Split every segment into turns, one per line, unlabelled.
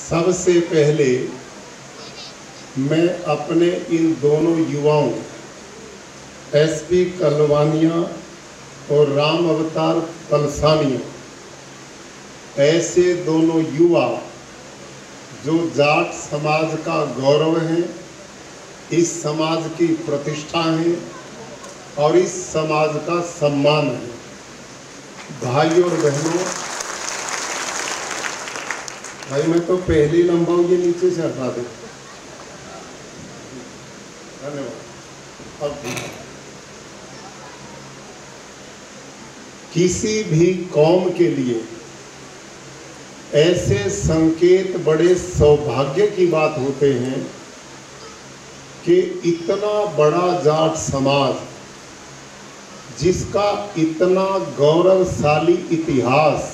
सबसे पहले मैं अपने इन दोनों युवाओं एसपी कलवानिया और राम अवतार पलसानिया, ऐसे दोनों युवा जो जाट समाज का गौरव है, इस समाज की प्रतिष्ठा है और इस समाज का सम्मान है। भाइयों और बहनों, भाई मैं तो पहले ही लंबाऊं, ये नीचे से हटा दे। धन्यवाद। अब किसी भी कौम के लिए ऐसे संकेत बड़े सौभाग्य की बात होते हैं कि इतना बड़ा जाट समाज, जिसका इतना गौरवशाली इतिहास,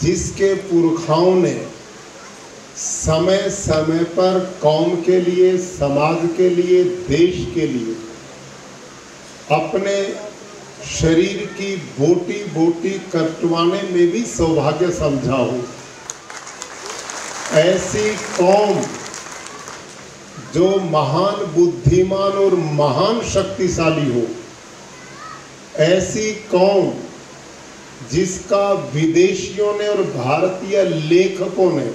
जिसके पुरखाओं ने समय समय पर कौम के लिए, समाज के लिए, देश के लिए अपने शरीर की बोटी बोटी कटवाने में भी सौभाग्य समझा हो, ऐसी कौम जो महान बुद्धिमान और महान शक्तिशाली हो, ऐसी कौम जिसका विदेशियों ने और भारतीय लेखकों ने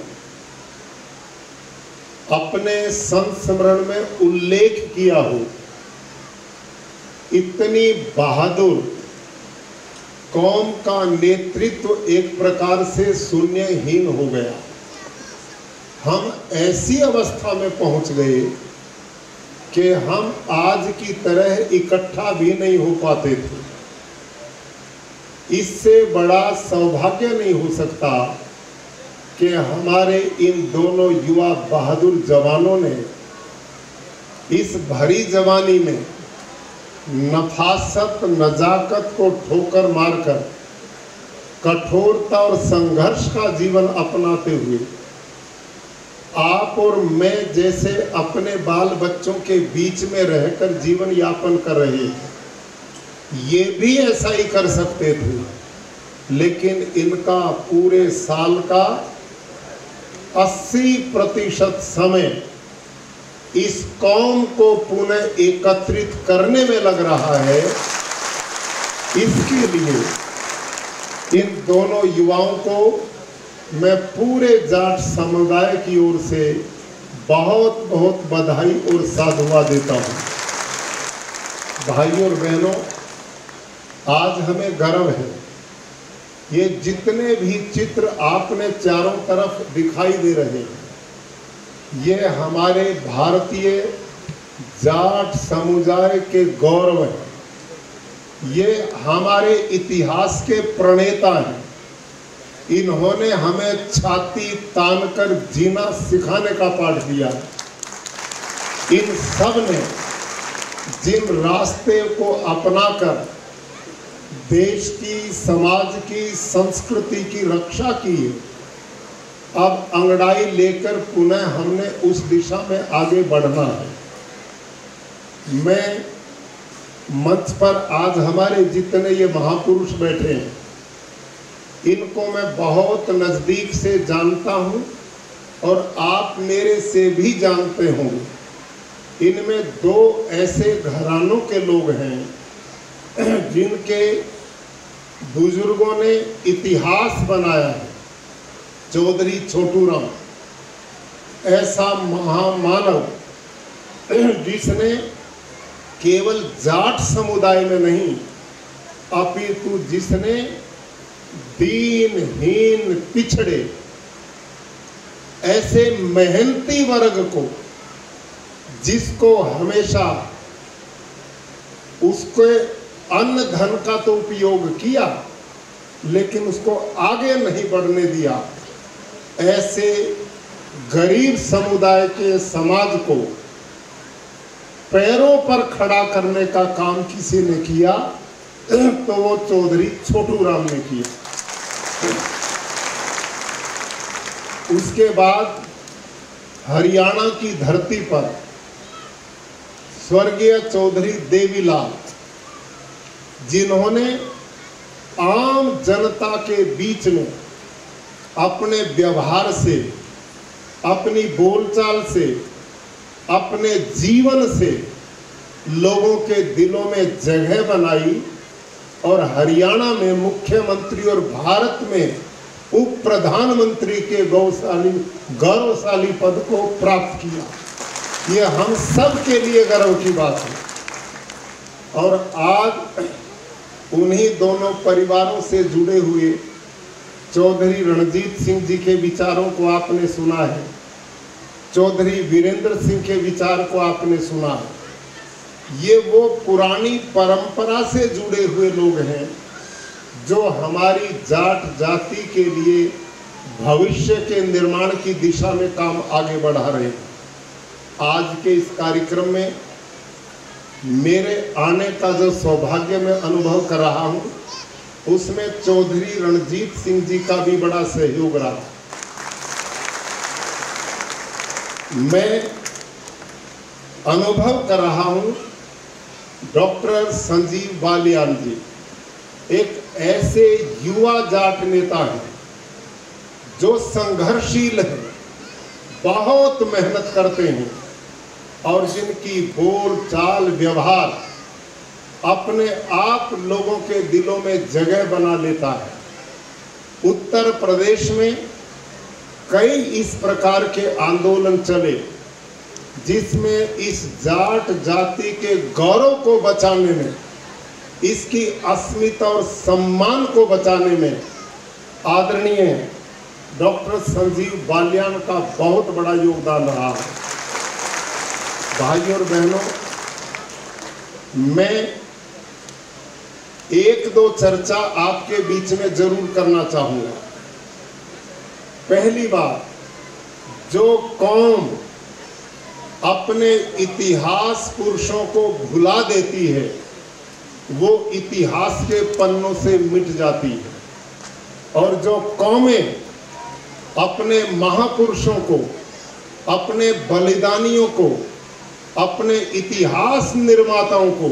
अपने संस्मरण में उल्लेख किया हो, इतनी बहादुर कौम का नेतृत्व एक प्रकार से शून्यहीन हो गया। हम ऐसी अवस्था में पहुंच गए कि हम आज की तरह इकट्ठा भी नहीं हो पाते थे। इससे बड़ा सौभाग्य नहीं हो सकता कि हमारे इन दोनों युवा बहादुर जवानों ने इस भरी जवानी में नफासत, नजाकत को ठोकर मारकर कठोरता और संघर्ष का जीवन अपनाते हुए आप और मैं जैसे अपने बाल बच्चों के बीच में रहकर जीवन यापन कर रहे हैं, ये भी ऐसा ही कर सकते थे, लेकिन इनका पूरे साल का 80% समय इस कौम को पुनः एकत्रित करने में लग रहा है। इसके लिए इन दोनों युवाओं को मैं पूरे जाट समुदाय की ओर से बहुत बहुत बधाई और साधुवाद देता हूँ। भाइयों और बहनों, आज हमें गर्व है, ये जितने भी चित्र आपने चारों तरफ दिखाई दे रहे हैं, ये हमारे भारतीय जाट समुदाय के गौरव हैं। ये हमारे इतिहास के प्रणेता हैं। इन्होंने हमें छाती तानकर जीना सिखाने का पाठ दिया। इन सब ने जिन रास्ते को अपनाकर देश की, समाज की, संस्कृति की रक्षा की है, अब अंगड़ाई लेकर पुनः हमने उस दिशा में आगे बढ़ना है। मैं मंच पर आज हमारे जितने ये महापुरुष बैठे हैं, इनको मैं बहुत नज़दीक से जानता हूँ और आप मेरे से भी जानते होंगे। इनमें दो ऐसे घरानों के लोग हैं जिनके बुजुर्गों ने इतिहास बनाया है। चौधरी छोटूराम ऐसा महामानव जिसने केवल जाट समुदाय में नहीं, अपितु जिसने दीनहीन, पिछड़े, ऐसे मेहनती वर्ग को, जिसको हमेशा उसके अन्न धन का तो उपयोग किया, लेकिन उसको आगे नहीं बढ़ने दिया, ऐसे गरीब समुदाय के समाज को पैरों पर खड़ा करने का काम किसी ने किया तो वो चौधरी छोटूराम ने किया। उसके बाद हरियाणा की धरती पर स्वर्गीय चौधरी देवीलाल, जिन्होंने आम जनता के बीच में अपने व्यवहार से अपनी बोलचाल से, अपने जीवन से लोगों के दिलों में जगह बनाई और हरियाणा में मुख्यमंत्री और भारत में उप प्रधानमंत्री के गौरवशाली पद को प्राप्त किया। ये हम सब के लिए गर्व की बात है। और आज उन्हीं दोनों परिवारों से जुड़े हुए चौधरी रणजीत सिंह जी के विचारों को आपने सुना है, चौधरी वीरेंद्र सिंह के विचार को आपने सुना है। ये वो पुरानी परंपरा से जुड़े हुए लोग हैं जो हमारी जाट जाति के लिए भविष्य के निर्माण की दिशा में काम आगे बढ़ा रहे हैं। आज के इस कार्यक्रम में मेरे आने का जो सौभाग्य मैं अनुभव कर रहा हूँ, उसमें चौधरी रणजीत सिंह जी का भी बड़ा सहयोग रहा। मैं अनुभव कर रहा हूँ डॉक्टर संजीव बालियान जी एक ऐसे युवा जाट नेता हैं जो संघर्षशील हैं, बहुत मेहनत करते हैं और जिनकी बोल चाल व्यवहार अपने आप लोगों के दिलों में जगह बना लेता है। उत्तर प्रदेश में कई इस प्रकार के आंदोलन चले जिसमें इस जाट जाति के गौरव को बचाने में, इसकी अस्मिता और सम्मान को बचाने में आदरणीय डॉक्टर संजीव बालियान का बहुत बड़ा योगदान रहा है। भाइयों और बहनों, मैं एक दो चर्चा आपके बीच में जरूर करना चाहूंगा। पहली बात, जो कौम अपने इतिहास पुरुषों को भुला देती है वो इतिहास के पन्नों से मिट जाती है, और जो कौमें अपने महापुरुषों को, अपने बलिदानियों को, अपने इतिहास निर्माताओं को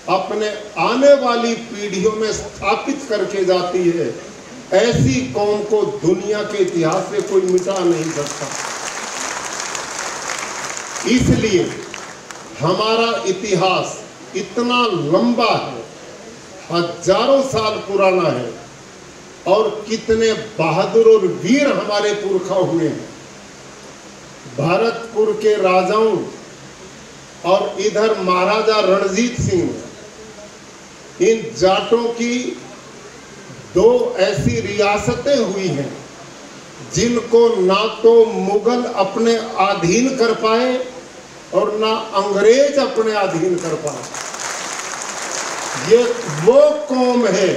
अपने आने वाली पीढ़ियों में स्थापित करके जाती है, ऐसी कौम को दुनिया के इतिहास से कोई मिटा नहीं सकता। इसलिए हमारा इतिहास इतना लंबा है, हजारों साल पुराना है, और कितने बहादुर और वीर हमारे पुरखा हुए हैं। भरतपुर के राजाओं और इधर महाराजा रणजीत सिंह, इन जाटों की दो ऐसी रियासतें हुई हैं जिनको ना तो मुगल अपने अधीन कर पाए और ना अंग्रेज अपने अधीन कर पाए। ये वो कौम है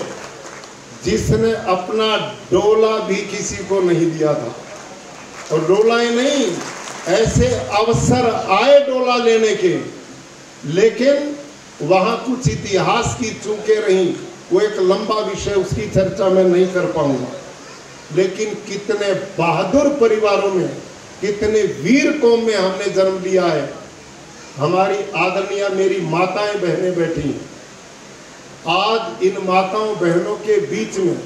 जिसने अपना डोला भी किसी को नहीं दिया था, और डोला ही नहीं, ऐसे अवसर आए डोला लेने के, लेकिन वहां कुछ इतिहास की चूकें रहीं। वो एक लंबा विषय, उसकी चर्चा मैं नहीं कर पाऊंगा। लेकिन कितने बहादुर परिवारों में, कितने वीर कौम में हमने जन्म लिया है। हमारी आदरणीय मेरी माताएं बहनें बैठी हैं। आज इन माताओं बहनों के बीच में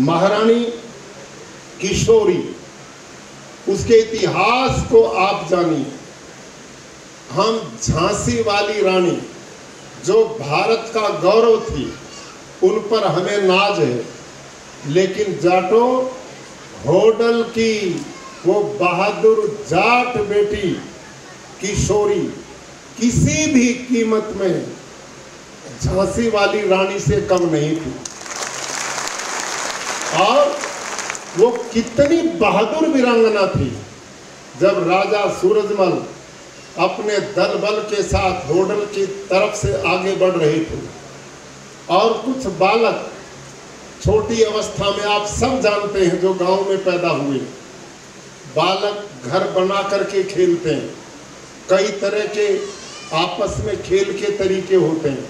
महारानी किशोरी, उसके इतिहास को आप जानिए। हम झांसी वाली रानी जो भारत का गौरव थी, उन पर हमें नाज है, लेकिन जाटों, होडल की वो बहादुर जाट बेटी किशोरी किसी भी कीमत में झांसी वाली रानी से कम नहीं थी। और वो कितनी बहादुर वीरांगना थी। जब राजा सूरजमल अपने दल बल के साथ होडल की तरफ से आगे बढ़ रहे थे, और कुछ बालक छोटी अवस्था में, आप सब जानते हैं जो गांव में पैदा हुए, बालक घर बना करके खेलते हैं। कई तरह के आपस में खेल के तरीके होते हैं।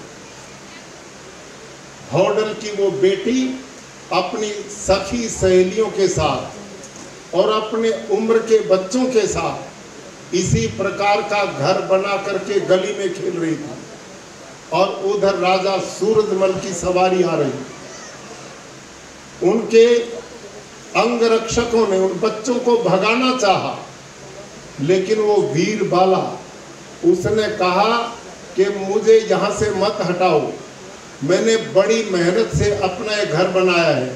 होडल की वो बेटी अपनी सखी सहेलियों के साथ और अपने उम्र के बच्चों के साथ इसी प्रकार का घर बना करके गली में खेल रही थी, और उधर राजा सूरजमल की सवारी आ रही। उनके अंगरक्षकों ने उन बच्चों को भगाना चाहा, लेकिन वो वीर बाला उसने कहा कि मुझे यहाँ से मत हटाओ, मैंने बड़ी मेहनत से अपना ये घर बनाया है,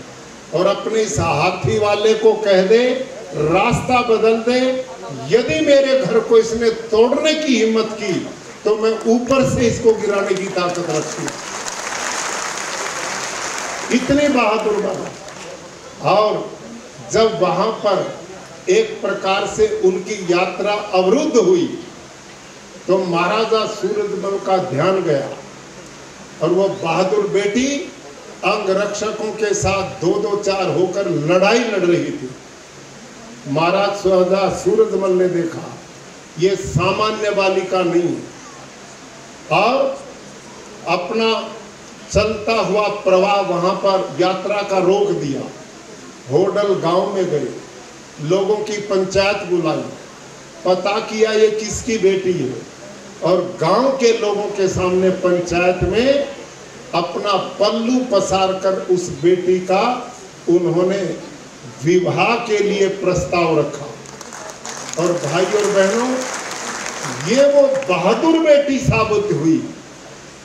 और अपने इस हाथी वाले को कह दे रास्ता बदल दे, यदि मेरे घर को इसने तोड़ने की हिम्मत की तो मैं ऊपर से इसको गिराने की ताकत रखती हूँ। इतने बहादुर बाला। और जब वहां पर एक प्रकार से उनकी यात्रा अवरुद्ध हुई तो महाराजा सूरजमल का ध्यान गया और वो बहादुर बेटी अंगरक्षकों के साथ 2-2-4 होकर लड़ाई लड़ रही थी। महाराज सूरजमल ने देखा ये सामान्य बालिका नहीं, और अपना चलता हुआ प्रवाह वहां पर यात्रा का रोक दिया। होडल गांव में गए, लोगों की पंचायत बुलाई, पता किया ये किसकी बेटी है, और गांव के लोगों के सामने पंचायत में अपना पल्लू पसार कर उस बेटी का उन्होंने विवाह के लिए प्रस्ताव रखा। और भाई और बहनों, ये वो बहादुर बेटी साबित हुई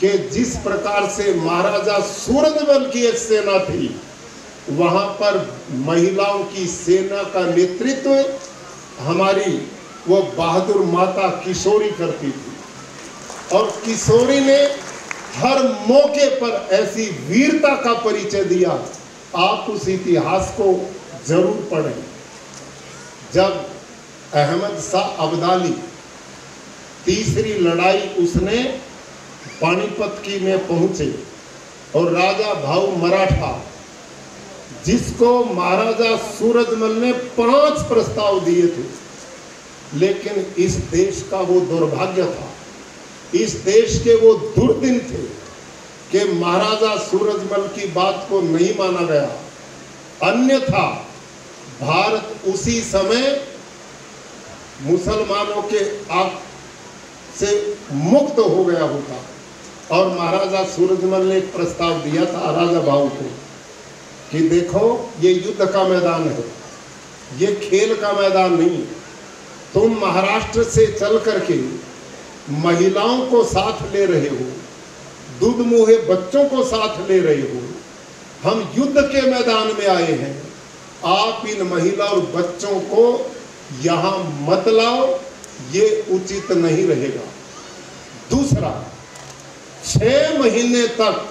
कि जिस प्रकार से महाराजा सूरजमल की एक सेना थी, वहां पर महिलाओं की सेना का नेतृत्व हमारी वो बहादुर माता किशोरी करती थी। और किशोरी ने हर मौके पर ऐसी वीरता का परिचय दिया। आप उस इतिहास को जरूर पढ़ें। जब अहमद शाह अब्दाली तीसरी लड़ाई उसने पानीपत की में पहुंचे, और राजा भाऊ मराठा जिसको महाराजा सूरजमल ने 5 प्रस्ताव दिए थे, लेकिन इस देश का वो दुर्भाग्य था, इस देश के वो दुर्दिन थे कि महाराजा सूरजमल की बात को नहीं माना गया। अन्यथा भारत उसी समय मुसलमानों के आग से मुक्त हो गया होता। और महाराजा सूरजमल ने एक प्रस्ताव दिया था राजा भाऊ को कि देखो ये युद्ध का मैदान है, ये खेल का मैदान नहीं। तुम महाराष्ट्र से चल करके महिलाओं को साथ ले रहे हो, दूध मुहे बच्चों को साथ ले रहे हो, हम युद्ध के मैदान में आए हैं, आप इन महिला और बच्चों को यहाँ मत लाओ, ये उचित नहीं रहेगा। दूसरा, 6 महीने तक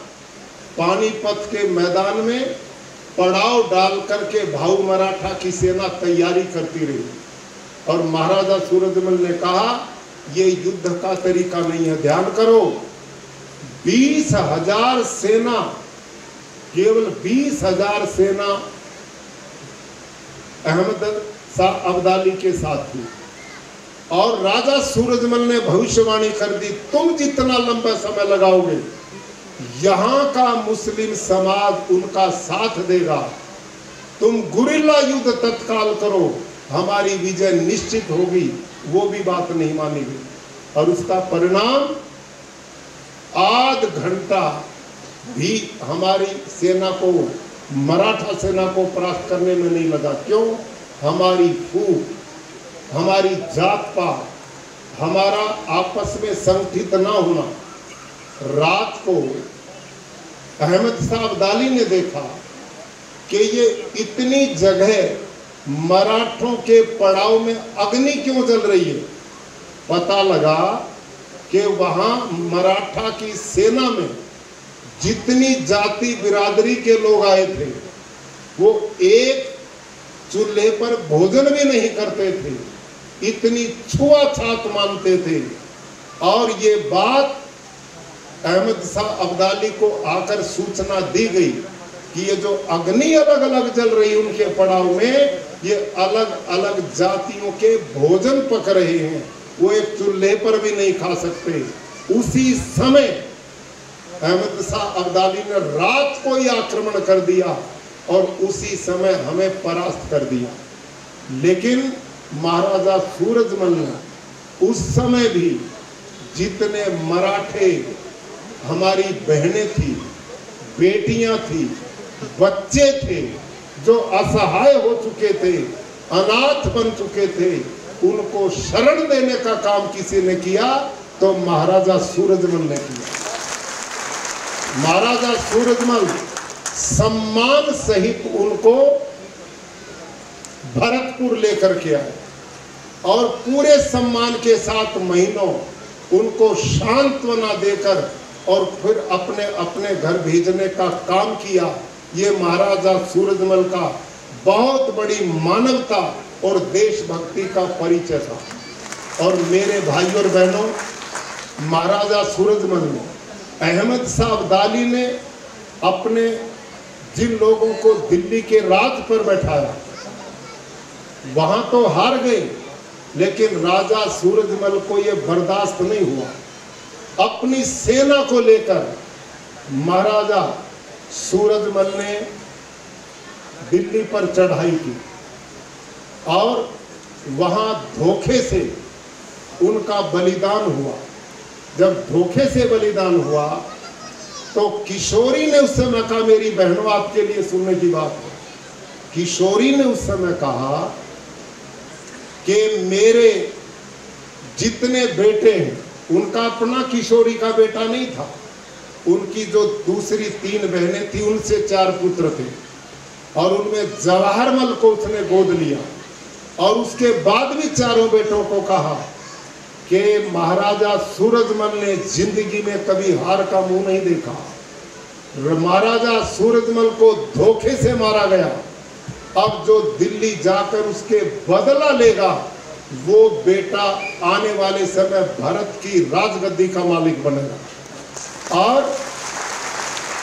पानीपत के मैदान में पड़ाव डाल करके भाऊ मराठा की सेना तैयारी करती रही, और महाराजा सूरजमल ने कहा ये युद्ध का तरीका नहीं है। ध्यान करो, 20,000 सेना, केवल 20,000 सेना अहमद शाह अब्दाली के साथ थी, और राजा सूरजमल ने भविष्यवाणी कर दी तुम जितना लंबा समय लगाओगे यहाँ का मुस्लिम समाज उनका साथ देगा, तुम गुरिल्ला युद्ध तत्काल करो, हमारी विजय निश्चित होगी। वो भी बात नहीं मानी गई, और उसका परिणाम आध घंटा भी हमारी सेना को, मराठा सेना को परास्त करने में नहीं लगा। क्यों? हमारी फूट, हमारी जात पात, हमारा आपस में संगठित ना होना। रात को अहमद शाह अब्दाली ने देखा कि ये इतनी जगह मराठों के पड़ाव में अग्नि क्यों जल रही है। पता लगा कि वहां मराठा की सेना में जितनी जाति बिरादरी के लोग आए थे वो एक चूल्हे पर भोजन भी नहीं करते थे, इतनी छुआछूत मानते थे। और ये बात अहमद शाह अब्दाली को आकर सूचना दी गई कि ये जो अग्नि अलग अलग जल रही उनके पड़ाव में, ये अलग अलग जातियों के भोजन पक रहे हैं, वो एक चूल्हे पर भी नहीं खा सकते। उसी समय अहमद शाह अब्दाली ने रात को ही आक्रमण कर दिया और उसी समय हमें परास्त कर दिया। लेकिन महाराजा सूरजमल ने उस समय भी जितने मराठे हमारी बहनें थी, बेटियां थी, बच्चे थे, जो असहाय हो चुके थे, अनाथ बन चुके थे, उनको शरण देने का काम किसी ने किया तो महाराजा सूरजमल ने किया। महाराजा सूरजमल सम्मान सहित उनको भरतपुर लेकर के आए और पूरे सम्मान के साथ महीनों उनको सांत्वना देकर और फिर अपने अपने घर भेजने का काम किया। ये महाराजा सूरजमल का बहुत बड़ी मानवता और देशभक्ति का परिचय था। और मेरे भाई और बहनों, महाराजा सूरजमल ने, अहमद शाह अब्दाली ने अपने जिन लोगों को दिल्ली के राज पर बैठाया, वहां तो हार गए, लेकिन राजा सूरजमल को यह बर्दाश्त नहीं हुआ। अपनी सेना को लेकर महाराजा सूरजमल ने दिल्ली पर चढ़ाई की और वहां धोखे से उनका बलिदान हुआ। जब धोखे से बलिदान हुआ तो किशोरी ने उस समय कहा, मेरी बहनों आपके लिए सुनने की बात है, किशोरी ने उस समय कहा कि मेरे जितने बेटे हैं, उनका अपना किशोरी का बेटा नहीं था, उनकी जो दूसरी 3 बहनें थी उनसे 4 पुत्र थे और उनमें जवाहरमल को उसने गोद लिया। और उसके बाद भी 4 बेटों को कहा कि महाराजा सूरजमल ने जिंदगी में कभी हार का मुंह नहीं देखा। महाराजा सूरजमल को धोखे से मारा गया, अब जो दिल्ली जाकर उसके बदला लेगा वो बेटा आने वाले समय भारत की राजगद्दी का मालिक बनेगा। और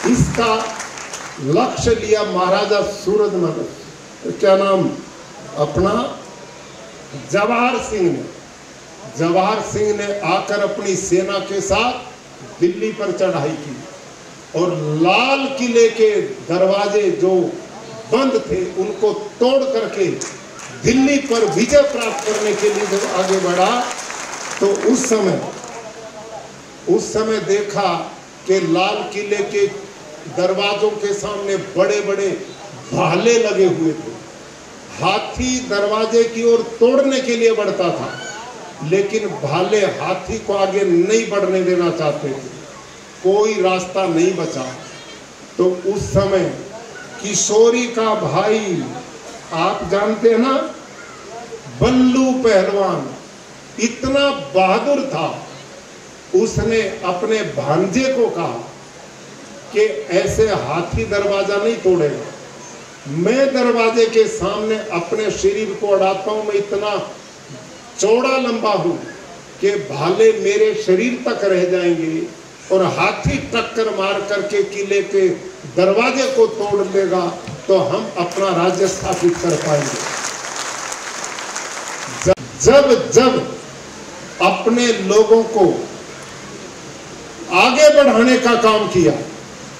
इसका लक्ष्य लिया महाराजा सूरजमल, क्या नाम अपना, जवाहर सिंह ने। जवाहर सिंह ने आकर अपनी सेना के साथ दिल्ली पर चढ़ाई की और लाल किले के दरवाजे जो बंद थे उनको तोड़ करके दिल्ली पर विजय प्राप्त करने के लिए जब आगे बढ़ा तो उस समय देखा कि लाल किले के दरवाजों के सामने बड़े बड़े भाले लगे हुए थे। हाथी दरवाजे की ओर तोड़ने के लिए बढ़ता था, लेकिन भाले हाथी को आगे नहीं बढ़ने देना चाहते थे, कोई रास्ता नहीं बचा। तो उस समय किशोरी का भाई, आप जानते हैं ना, बल्लू पहलवान इतना बहादुर था, उसने अपने भांजे को कहा कि ऐसे हाथी दरवाजा नहीं तोड़ेगा, मैं दरवाजे के सामने अपने शरीर को अड़ाता हूं, मैं इतना चौड़ा लंबा हूं कि भाले मेरे शरीर तक रह जाएंगे और हाथी टक्कर मार करके किले के दरवाजे को तोड़ लेगा तो हम अपना राज्य स्थापित कर पाएंगे। जब जब अपने लोगों को आगे बढ़ाने का काम किया,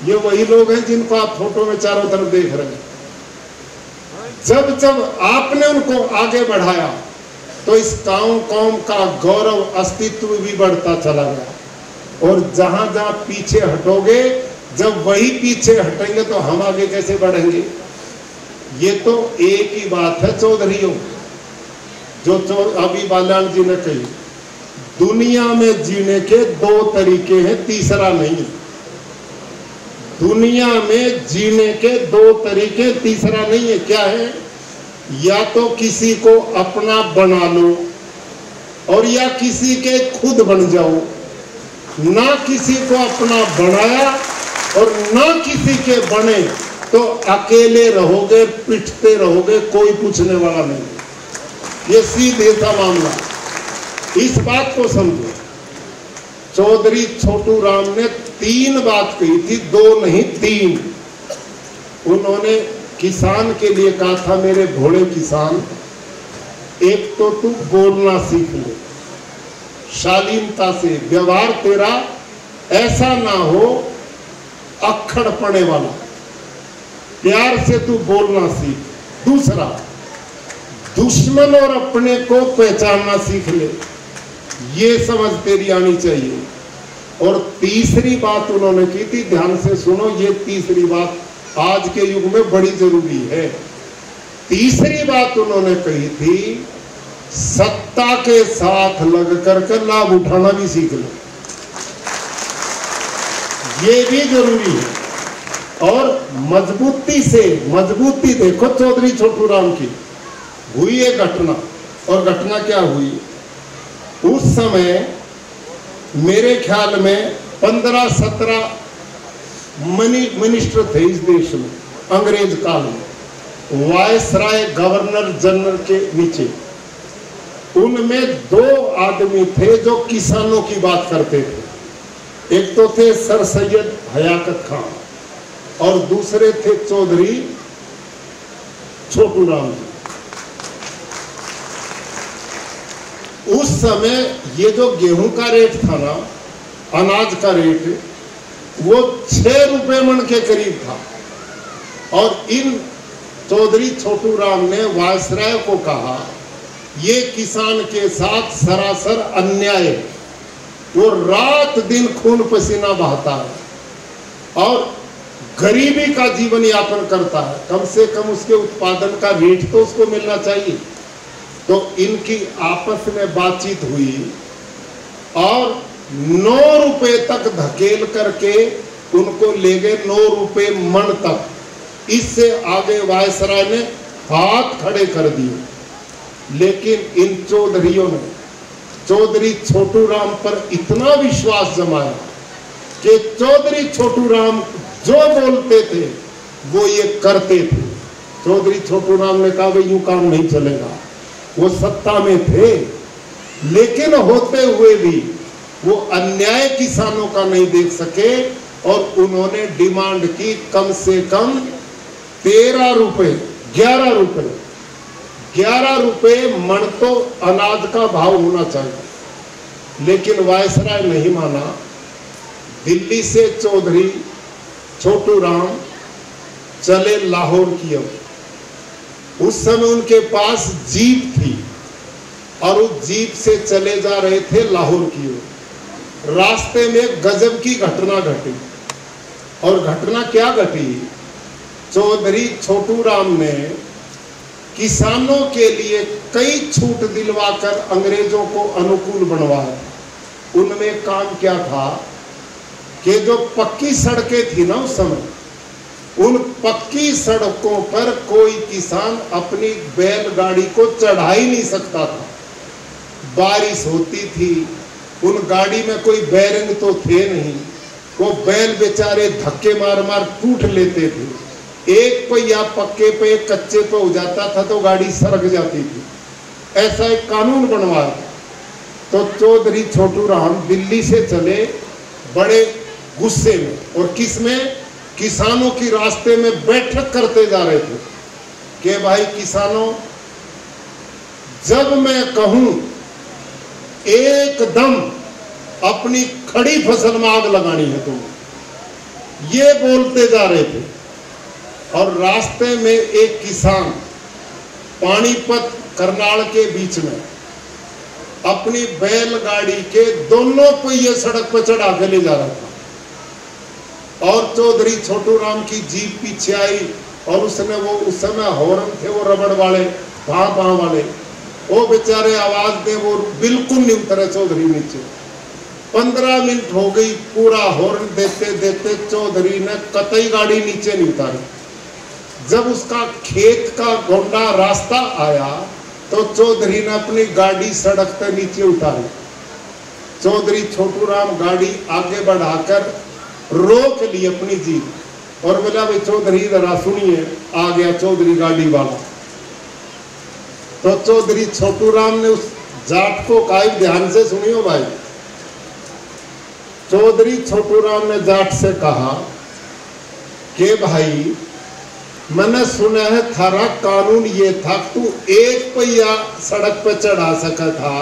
ये वही लोग हैं जिनको आप फोटो में चारों तरफ देख रहे हैं, जब जब आपने उनको आगे बढ़ाया तो इस कौम का गौरव अस्तित्व भी बढ़ता चला गया। और जहां जहां पीछे हटोगे, जब वही पीछे हटेंगे तो हम आगे कैसे बढ़ेंगे। ये तो एक ही बात है चौधरियों, जो अभी बाल्याण जी ने कही, दुनिया में जीने के 2 तरीके हैं, तीसरा नहीं। दुनिया में जीने के 2 तरीके, तीसरा नहीं है। क्या है? या तो किसी को अपना बना लो और या किसी के खुद बन जाओ। ना किसी को अपना बनाया और ना किसी के बने तो अकेले रहोगे, पिटते रहोगे, कोई पूछने वाला नहीं। ये सीधे सा मामला, इस बात को समझो। चौधरी छोटू राम ने 3 बात कही थी, 2 नहीं 3। उन्होंने किसान के लिए कहा था, मेरे भोले किसान, एक तो तू बोलना सीख ले, शालीनता से, व्यवहार तेरा ऐसा ना हो अक्खड़ पड़े वाला, प्यार से तू बोलना सीख। दूसरा, दुश्मन और अपने को पहचानना सीख ले, ये समझ तेरी आनी चाहिए। और तीसरी बात उन्होंने की थी, ध्यान से सुनो, ये तीसरी बात आज के युग में बड़ी जरूरी है। तीसरी बात उन्होंने कही थी, सत्ता के साथ लग करके लाभ उठाना भी सीख लो, ये भी जरूरी है। और मजबूती देखो चौधरी छोटू राम की हुई है घटना। और घटना क्या हुई, उस समय मेरे ख्याल में 15-17 मिनिस्टर थे इस देश में अंग्रेज काल में, वायसराय गवर्नर जनरल के नीचे। उनमें 2 आदमी थे जो किसानों की बात करते थे। एक तो थे सर सैयद हयाकत खान और दूसरे थे चौधरी छोटू राम जी। उस समय ये जो गेहूं का रेट था ना, अनाज का रेट, वो 6 रुपए मन के करीब था। और इन चौधरी छोटू राम ने वायसराय को कहा, ये किसान के साथ सरासर अन्याय है, वो रात दिन खून पसीना बहाता है और गरीबी का जीवन यापन करता है, कम से कम उसके उत्पादन का रेट तो उसको मिलना चाहिए। तो इनकी आपस में बातचीत हुई और 9 रुपए तक धकेल करके उनको ले गए, 9 रुपए मन तक। इससे आगे वायसराय ने हाथ खड़े कर दिए। लेकिन इन चौधरियों ने चौधरी छोटू राम पर इतना विश्वास जमाया कि चौधरी छोटू राम जो बोलते थे वो ये करते थे। चौधरी छोटू राम ने कहा भाई यूं काम नहीं चलेगा। वो सत्ता में थे, लेकिन होते हुए भी वो अन्याय किसानों का नहीं देख सके और उन्होंने डिमांड की कम से कम 13 रुपए 11 रुपए 11 रुपए मन तो अनाज का भाव होना चाहिए। लेकिन वायसराय नहीं माना। दिल्ली से चौधरी छोटू राम चले लाहौर की ओर। उस समय उनके पास जीप थी और उस जीप से चले जा रहे थे लाहौर की ओर। रास्ते में गजब की घटना घटी। और घटना क्या घटी, चौधरी छोटू राम ने किसानों के लिए कई छूट दिलवाकर अंग्रेजों को अनुकूल बनवाया। उनमें काम क्या था कि जो पक्की सड़कें थी ना उस समय, उन पक्की सड़कों पर कोई किसान अपनी बैलगाड़ी को चढ़ा ही नहीं सकता था। बारिश होती थी, उन गाड़ी में कोई बैरिंग तो थे नहीं, वो बैल बेचारे धक्के मार मार टूट लेते थे। एक पहिया पक्के पे एक कच्चे पे हो जाता था तो गाड़ी सरक जाती थी। ऐसा एक कानून बनवाया। तो चौधरी छोटू राम दिल्ली से चले बड़े गुस्से में, और किस में, किसानों की रास्ते में बैठक करते जा रहे थे कि भाई किसानों, जब मैं कहूं एकदम अपनी खड़ी फसल में आग लगानी है तुम, ये बोलते जा रहे थे। और रास्ते में एक किसान पानीपत करनाल के बीच में अपनी बैलगाड़ी के दोनों पहिए सड़क पर चढ़ा के ले जा रहा था। और चौधरी छोटू राम की जीप पीछे आई और उसने वो उस समय हॉर्न थे वो रबड़ वाले, भां वाले, वो बेचारे आवाज दे, वो बिल्कुल नहीं उतरे चौधरी नीचे। 15 मिनट हो गई, पूरा हॉर्न देते देते चौधरी ने कतई गाड़ी नीचे नहीं उतारी। जब उसका खेत का गोंडा रास्ता आया तो चौधरी ने अपनी गाड़ी सड़क पर नीचे उतारी। चौधरी छोटू राम गाड़ी आगे बढ़ाकर रोक ली अपनी जीप और बोला भाई चौधरी जरा सुनिए, आ गया चौधरी गाड़ी वाला। तो चौधरी छोटू राम ने उस जाट को कहा, ध्यान से सुनियो भाई। चौधरी छोटू राम ने जाट से कहा कि भाई मैंने सुना है थारा कानून ये था तू एक पहिया सड़क पर चढ़ा सका था,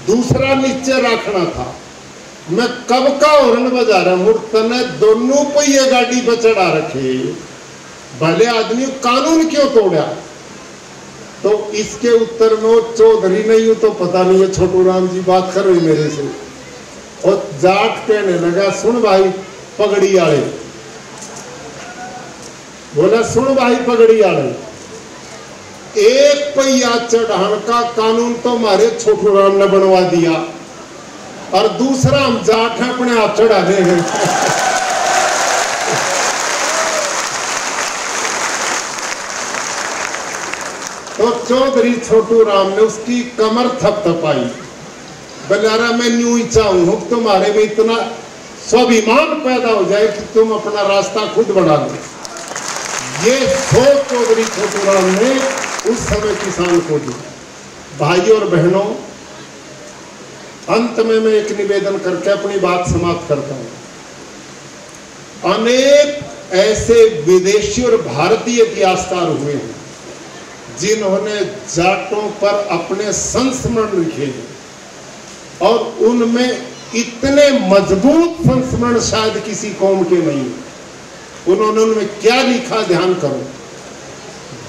दूसरा नीचे रखना था। मैं कब का हॉर्न बजा रहा हूं, तने दोनों पहिए गाड़ी पर चढ़ा रखे, भले आदमी कानून क्यों तोड़ा। तो इसके उत्तर में वो चौधरी नहीं, तो पता नहीं है छोटू राम जी बात कर रही मेरे से। और जाट कहने लगा, सुन भाई पगड़ी आले, बोला सुन भाई पगड़ी आले, एक पहिया चढ़ाने का कानून तो हमारे छोटू राम ने बनवा दिया और दूसरा हम जाट हैं अपने आप चढ़ा रहे हैं। तो चौधरी छोटू राम ने उसकी कमर थपथपाई, बलियारा मैं न्यू ही चाहूं तुम्हारे में इतना स्वाभिमान पैदा हो जाए कि तुम अपना रास्ता खुद बना लो। ये सोच चौधरी छोटू राम ने उस समय किसान को दी। भाइयों और बहनों, अंत में मैं एक निवेदन करके अपनी बात समाप्त करता हूं। अनेक ऐसे विदेशी और भारतीय इतिहासकार हुए हैं जिन्होंने जाटों पर अपने संस्मरण लिखे हैं और उनमें इतने मजबूत संस्मरण शायद किसी कौम के नहीं। उन्होंने उनमें क्या लिखा ध्यान करो।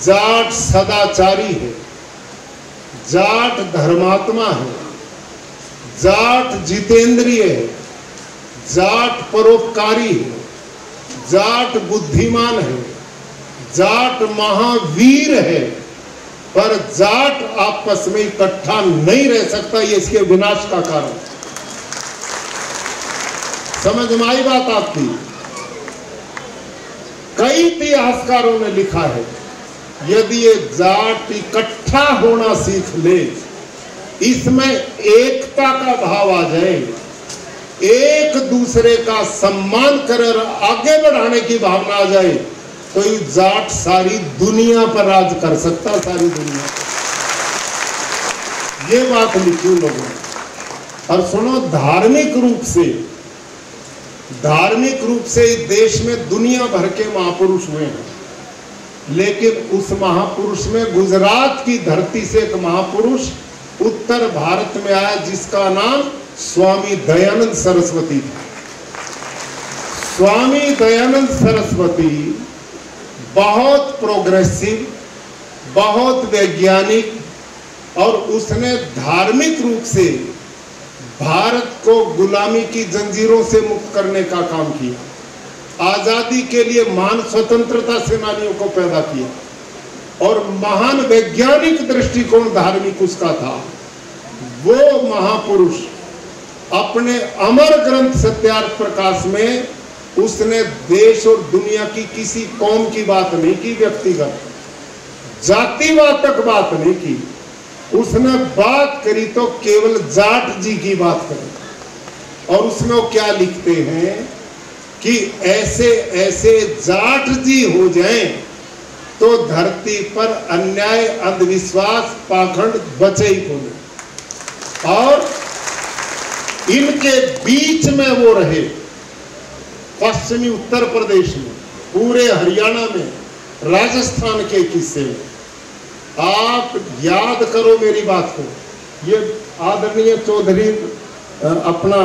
जाट सदाचारी है, जाट धर्मात्मा है, जाट जितेंद्रिय है, जाट परोपकारी है, जाट बुद्धिमान है, जाट महावीर है, पर जाट आपस में इकट्ठा नहीं रह सकता। ये इसके विनाश का कारण। समझ में आई बात आपकी? कई इतिहासकारों ने लिखा है यदि ये जाट इकट्ठा होना सीख ले, इसमें एकता का भाव आ जाए, एक दूसरे का सम्मान कर आगे बढ़ाने की भावना आ जाए, तो ये जाट सारी दुनिया पर राज कर सकता। सारी दुनिया ये बात लिखी लोगों ने। और सुनो, धार्मिक रूप से देश में दुनिया भर के महापुरुष हुए हैं, लेकिन उस महापुरुष में गुजरात की धरती से एक महापुरुष उत्तर भारत में आया जिसका नाम स्वामी दयानंद सरस्वती था। स्वामी दयानंद सरस्वती बहुत प्रोग्रेसिव, बहुत वैज्ञानिक, और उसने धार्मिक रूप से भारत को गुलामी की जंजीरों से मुक्त करने का काम किया। आजादी के लिए महान स्वतंत्रता सेनानियों को पैदा किया और महान वैज्ञानिक दृष्टिकोण धार्मिक उसका था। वो महापुरुष अपने अमर ग्रंथ सत्यार्थ प्रकाश में उसने देश और दुनिया की किसी कौम की बात नहीं की, व्यक्तिगत जातिवाद तक बात नहीं की। उसने बात करी तो केवल जाट जी की बात करी। और उसमें वो क्या लिखते हैं कि ऐसे ऐसे जाट जी हो जाएं तो धरती पर अन्याय, अंधविश्वास, पाखंड बचे ही कोई। और इनके बीच में वो रहे, पश्चिमी उत्तर प्रदेश में, पूरे हरियाणा में, राजस्थान के किस्से में। आप याद करो मेरी बात को। ये आदरणीय चौधरी अपना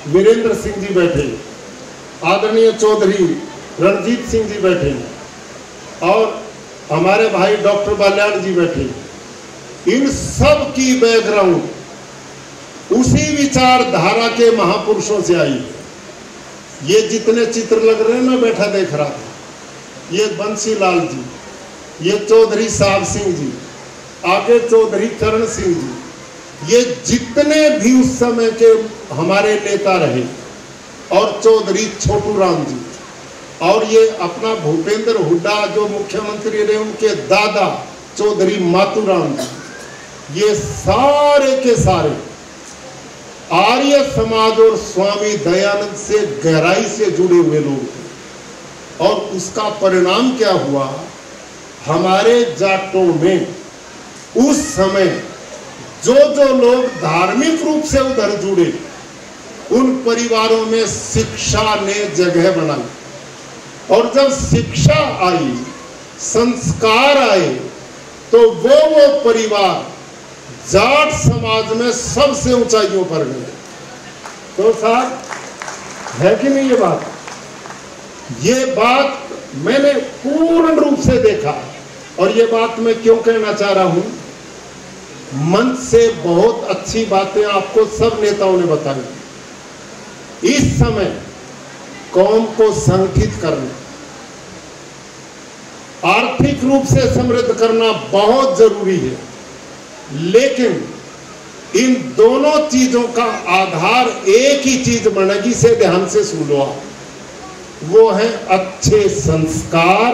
वीरेंद्र सिंह जी बैठे, आदरणीय चौधरी रणजीत सिंह जी बैठे, और हमारे भाई डॉक्टर बाल्याण जी बैठे। इन सब की बैकग्राउंड उसी विचारधारा के महापुरुषों से आई। ये जितने चित्र लग रहे हैं मैं बैठा देख रहा था, ये बंसीलाल जी, ये चौधरी साहब सिंह जी, आगे चौधरी करण सिंह जी, ये जितने भी उस समय के हमारे नेता रहे, और चौधरी छोटू राम जी, और ये अपना भूपेंद्र हुड्डा जो मुख्यमंत्री रहे, उनके दादा चौधरी मातूराम जी, ये सारे के सारे आर्य समाज और स्वामी दयानंद से गहराई से जुड़े हुए लोग थे। और उसका परिणाम क्या हुआ, हमारे जाटों में उस समय जो जो लोग धार्मिक रूप से उधर जुड़े, उन परिवारों में शिक्षा ने जगह बनाई। और जब शिक्षा आई, संस्कार आए, तो वो परिवार जाट समाज में सबसे ऊंचाइयों पर गए। तो साहब है कि नहीं ये बात मैंने पूर्ण रूप से देखा। और ये बात मैं क्यों कहना चाह रहा हूं, मंच से बहुत अच्छी बातें आपको सब नेताओं ने बताई। इस समय कौम को संगठित करना, आर्थिक रूप से समृद्ध करना बहुत जरूरी है, लेकिन इन दोनों चीजों का आधार एक ही चीज बनेगी, से ध्यान से सुन लो आप, वो है अच्छे संस्कार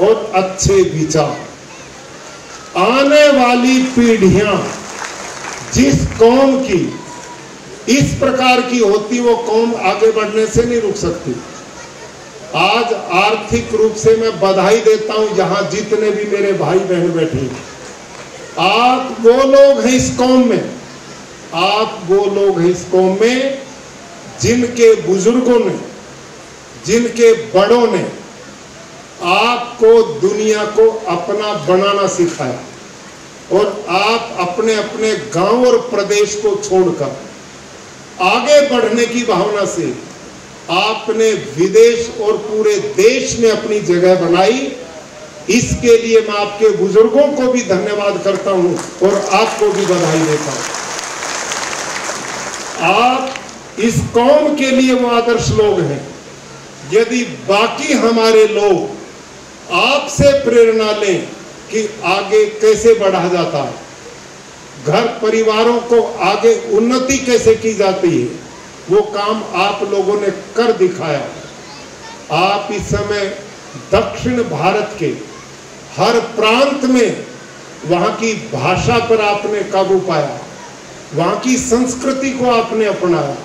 और अच्छे विचार। आने वाली पीढ़ियां जिस कौम की इस प्रकार की होती, वो कौम आगे बढ़ने से नहीं रुक सकती। आज आर्थिक रूप से मैं बधाई देता हूं यहां जितने भी मेरे भाई बहन बैठे हैं, आप वो लोग हैं इस कौम में, आप वो लोग हैं इस कौम में जिनके बुजुर्गों ने, जिनके बड़ों ने आपको दुनिया को अपना बनाना सिखाया, और आप अपने अपने गांव और प्रदेश को छोड़कर आगे बढ़ने की भावना से आपने विदेश और पूरे देश में अपनी जगह बनाई। इसके लिए मैं आपके बुजुर्गों को भी धन्यवाद करता हूं और आपको भी बधाई देता हूं। आप इस कौम के लिए वो आदर्श लोग हैं। यदि बाकी हमारे लोग आपसे प्रेरणा लें कि आगे कैसे बढ़ा जाता है, घर परिवारों को आगे उन्नति कैसे की जाती है, वो काम आप लोगों ने कर दिखाया। आप इस समय दक्षिण भारत के हर प्रांत में वहां की भाषा पर आपने काबू पाया, वहां की संस्कृति को आपने अपनाया,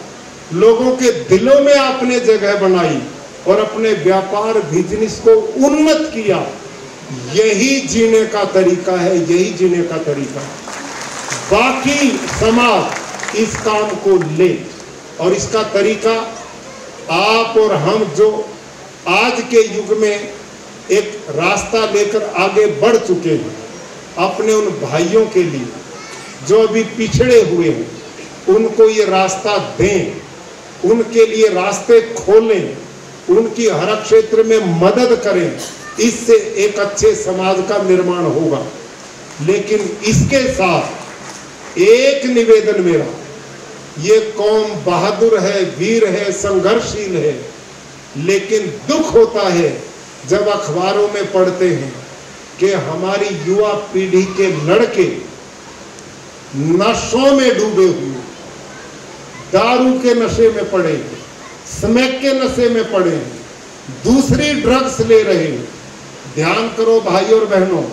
लोगों के दिलों में आपने जगह बनाई और अपने व्यापार बिजनेस को उन्नत किया। यही जीने का तरीका है, यही जीने का तरीका है। बाकी समाज इस काम को ले, और इसका तरीका आप और हम जो आज के युग में एक रास्ता लेकर आगे बढ़ चुके हैं, अपने उन भाइयों के लिए जो अभी पिछड़े हुए हैं, उनको ये रास्ता दें, उनके लिए रास्ते खोलें, उनकी हर क्षेत्र में मदद करें। इससे एक अच्छे समाज का निर्माण होगा। लेकिन इसके साथ एक निवेदन मेरा, ये कौम बहादुर है, वीर है, संघर्षशील है, लेकिन दुख होता है जब अखबारों में पढ़ते हैं कि हमारी युवा पीढ़ी के लड़के नशों में डूबे हुए, दारू के नशे में पड़े हैं, स्मैक के नशे में पड़े हैं, दूसरी ड्रग्स ले रहे हैं। ध्यान करो भाइयों और बहनों,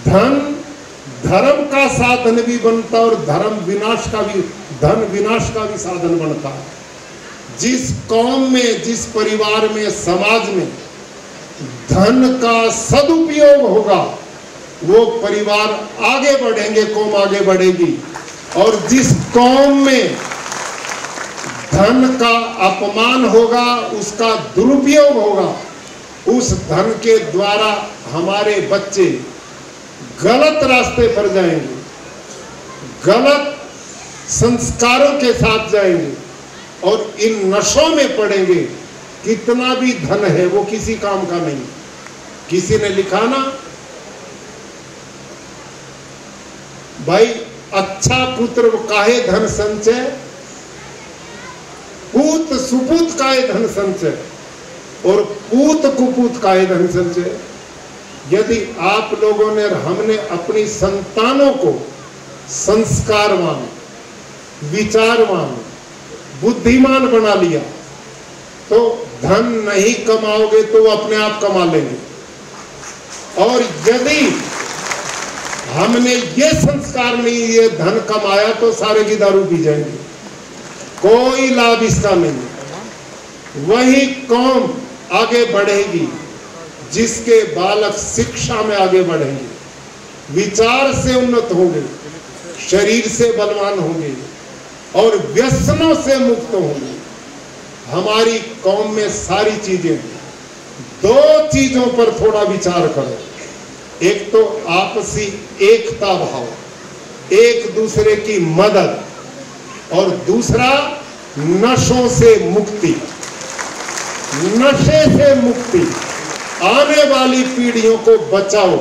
धन धर्म का साधन भी बनता और धन विनाश का भी साधन बनता है। जिस कौम में, जिस परिवार में, समाज में धन का सदुपयोग होगा, वो परिवार आगे बढ़ेंगे, कौम आगे बढ़ेगी। और जिस कौम में धन का अपमान होगा, उसका दुरुपयोग होगा, उस धन के द्वारा हमारे बच्चे गलत रास्ते पर जाएंगे, गलत संस्कारों के साथ जाएंगे और इन नशों में पड़ेंगे। कितना भी धन है वो किसी काम का नहीं। किसी ने लिखा ना, भाई अच्छा पुत्र काहे धन संचय, पूत सुपूत काहे धन संचय, और पूत कुपूत काहे धन संचय। यदि आप लोगों ने, हमने अपनी संतानों को संस्कारवान, विचारवान, बुद्धिमान बना लिया, तो धन नहीं कमाओगे तो वो अपने आप कमा लेंगे। और यदि हमने ये संस्कार नहीं, ये धन कमाया, तो सारे की दारू पी जाएंगे, कोई लाभ इसका नहीं। वही कौम आगे बढ़ेगी जिसके बालक शिक्षा में आगे बढ़ेंगे, विचार से उन्नत होंगे, शरीर से बलवान होंगे और व्यसनों से मुक्त होंगे। हमारी कौम में सारी चीजें, दो चीजों पर थोड़ा विचार करो। एक तो आपसी एकता भाव, एक दूसरे की मदद, और दूसरा नशों से मुक्ति, नशे से मुक्ति। आने वाली पीढ़ियों को बचाओ।